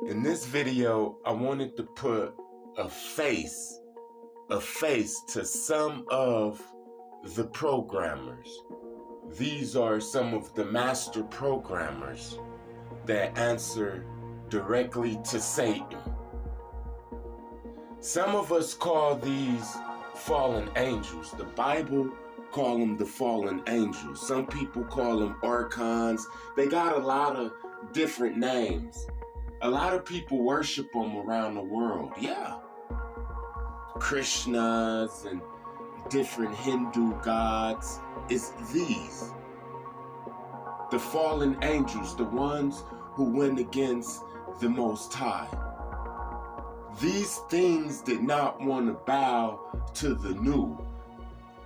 In this video, I wanted to put a face to some of the programmers. These are some of the master programmers that answer directly to Satan. Some of us call these fallen angels. The Bible call them the fallen angels. Some people call them archons. They got a lot of different names. A lot of people worship them around the world. Yeah. Krishnas and different Hindu gods. It's these. The fallen angels, the ones who went against the Most High. These things did not want to bow to the new,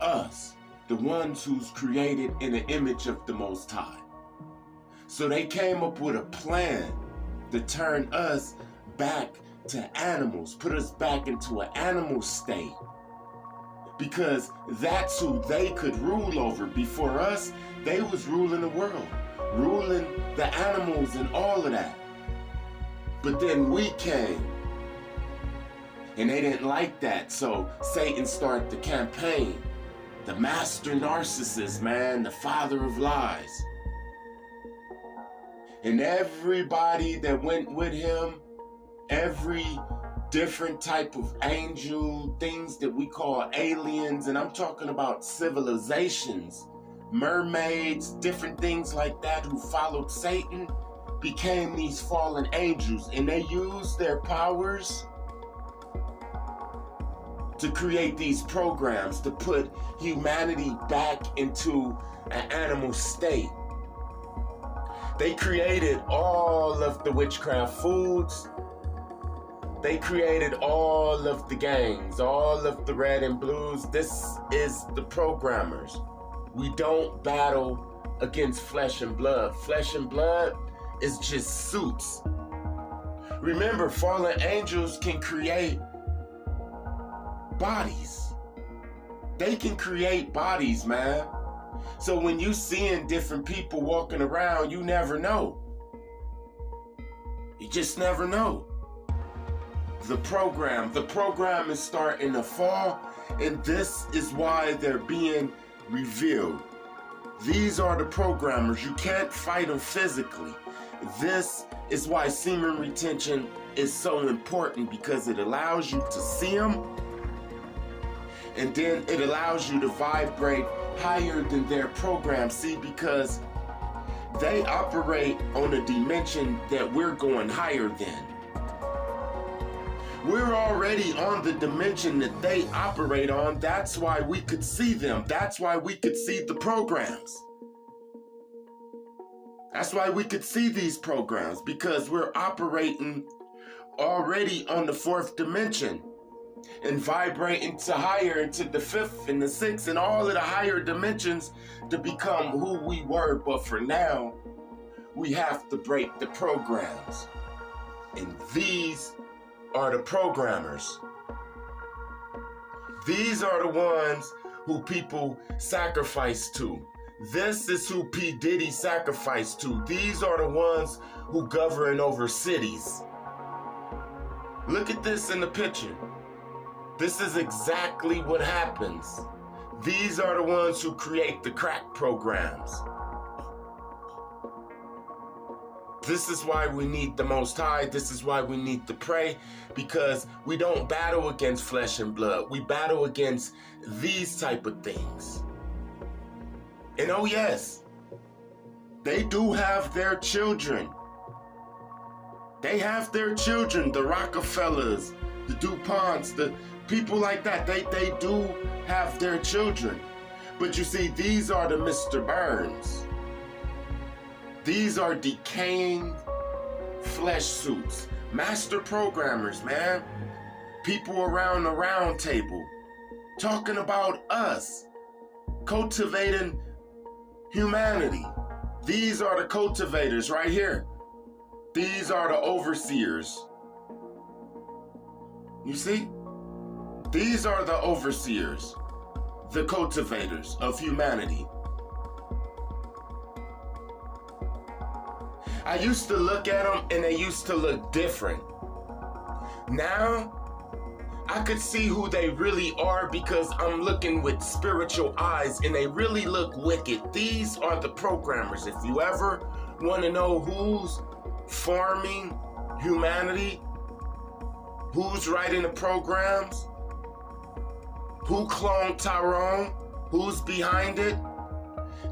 us, the ones who's created in the image of the Most High. So they came up with a plan to turn us back to animals, put us back into an animal state. Because that's who they could rule over. Before us, they was ruling the world, ruling the animals and all of that. But then we came, and they didn't like that, so Satan started the campaign. The master narcissist, man, the father of lies. And everybody that went with him, every different type of angel, things that we call aliens, and I'm talking about civilizations, mermaids, different things like that who followed Satan, became these fallen angels, and they used their powers to create these programs to put humanity back into an animal state. They created all of the witchcraft foods. They created all of the gangs, all of the red and blues. This is the programmers. We don't battle against flesh and blood. Flesh and blood is just suits. Remember, fallen angels can create bodies. They can create bodies, man. So when you seeing different people walking around, you never know. You just never know. The program is starting to fall, and this is why they're being revealed. These are the programmers. You can't fight them physically. This is why semen retention is so important, because it allows you to see them, and then it allows you to vibrate higher than their program. See, because they operate on a dimension that we're going higher than. We're already on the dimension that they operate on. That's why we could see them. That's why we could see the programs. That's why we could see these programs, because we're operating already on the fourth dimension and vibrating to higher, into the fifth and the sixth and all of the higher dimensions to become who we were. But for now, we have to break the programs. And these are the programmers. These are the ones who people sacrifice to. This is who P. Diddy sacrificed to. These are the ones who govern over cities. Look at this in the picture. This is exactly what happens. These are the ones who create the crack programs. This is why we need the Most High. This is why we need to pray, because we don't battle against flesh and blood. We battle against these type of things. And oh yes, they do have their children. They have their children, the Rockefellers, the DuPonts, the people like that. They do have their children. But you see, these are the Mr. Burns. These are decaying flesh suits. Master programmers, man. People around the round table talking about us, cultivating humanity. These are the cultivators right here. These are the overseers. You see? These are the overseers, the cultivators of humanity. I used to look at them and they used to look different. Now, I could see who they really are because I'm looking with spiritual eyes and they really look wicked. These are the programmers. If you ever want to know who's farming humanity, who's writing the programs, who cloned Tyrone, who's behind it,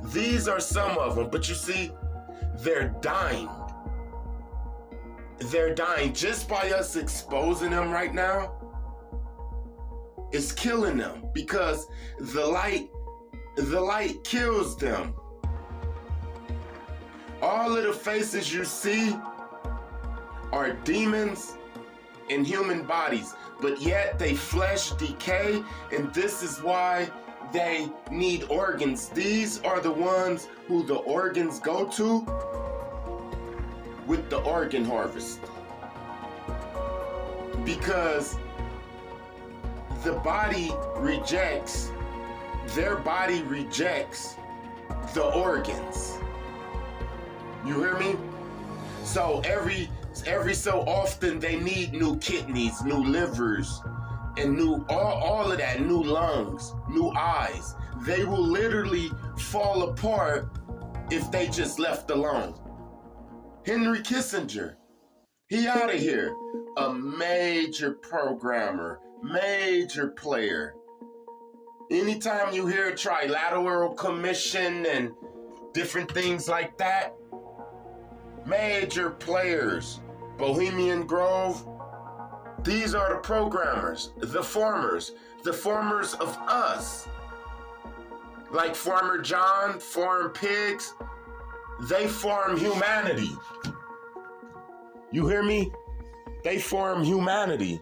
these are some of them. But you see, they're dying. They're dying just by us exposing them right now. It's killing them because the light kills them. All of the faces you see are demons in human bodies, but yet they flesh decay, and this is why they need organs. These are the ones who the organs go to with the organ harvest. Because the body rejects, their body rejects the organs. You hear me? So every so often they need new kidneys, new livers, and new all of that, new lungs, new eyes. They will literally fall apart if they just left alone. Henry Kissinger, he out of here. A major programmer, major player. Anytime you hear Trilateral Commission and different things like that, major players, Bohemian Grove, these are the programmers, the farmers of us. Like Farmer John, farm pigs, they farm humanity. You hear me? They farm humanity.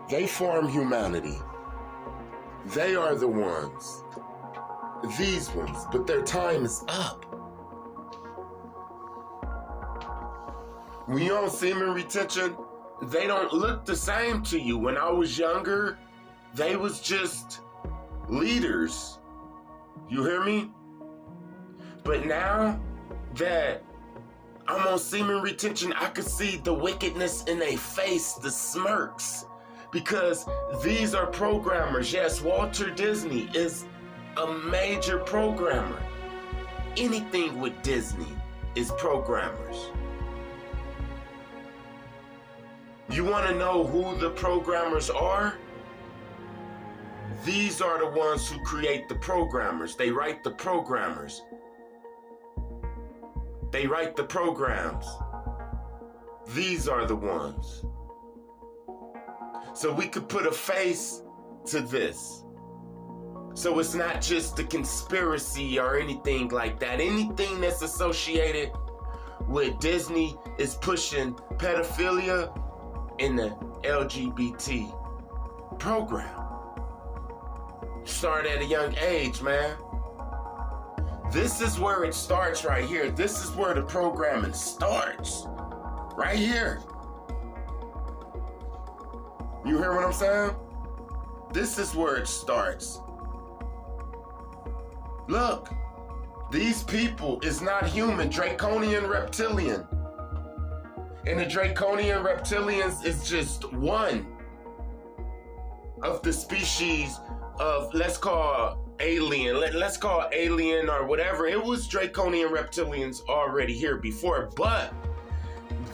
They farm humanity. They are the ones. These ones. But their time is up. When you're on semen retention, they don't look the same to you. When I was younger, they was just leaders. You hear me? But now that I'm on semen retention, I could see the wickedness in their face, the smirks. Because these are programmers. Yes, Walter Disney is a major programmer. Anything with Disney is programmers. You want to know who the programmers are? These are the ones who create the programmers. They write the programmers. They write the programs. These are the ones. So we could put a face to this. So it's not just a conspiracy or anything like that. Anything that's associated with Disney is pushing pedophilia in the LGBT program. Start at a young age, man. This is where it starts right here. This is where the programming starts. Right here. You hear what I'm saying? This is where it starts. Look, these people is not human, draconian reptilian. And the draconian reptilians is just one of the species of, let's call alien, let's call alien or whatever. It was draconian reptilians already here before, but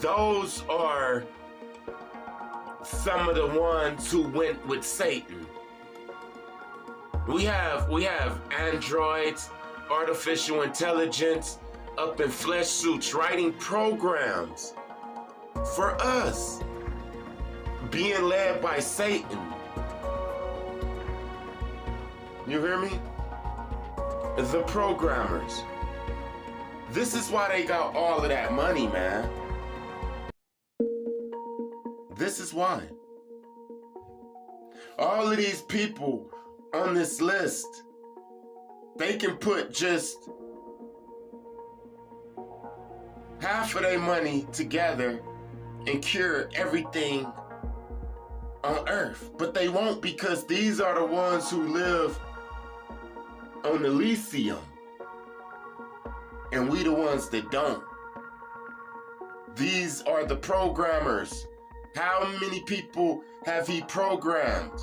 those are some of the ones who went with Satan. We have androids, artificial intelligence, up in flesh suits, writing programs for us, being led by Satan. You hear me? The programmers. This is why they got all of that money, man. This is why. All of these people on this list, they can put just half of their money together and cure everything on earth. But they won't, because these are the ones who live on Elysium. and we the ones that don't. These are the programmers. How many people have he programmed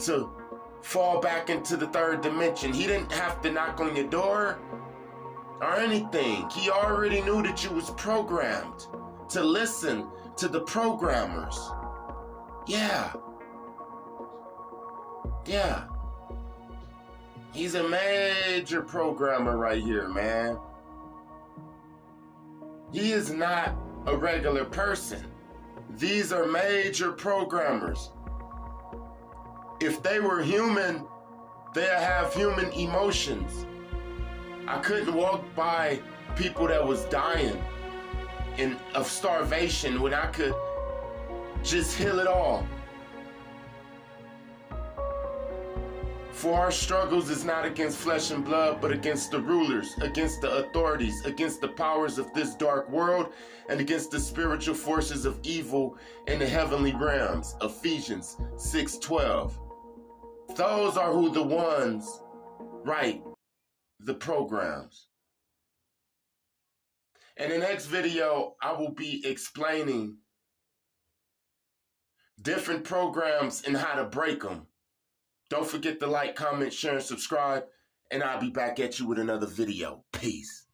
to fall back into the third dimension? He didn't have to knock on your door or anything. He already knew that you was programmed to listen to the programmers. Yeah. He's a major programmer right here, man. He is not a regular person. These are major programmers. If they were human, they'd have human emotions. I couldn't walk by people that was dying of starvation when I could just heal it all. For our struggles is not against flesh and blood, but against the rulers, against the authorities, against the powers of this dark world, and against the spiritual forces of evil in the heavenly realms. Ephesians 6:12. Those are who the ones write the programs. In the next video, I will be explaining different programs and how to break them. Don't forget to like, comment, share, and subscribe, and I'll be back at you with another video. Peace.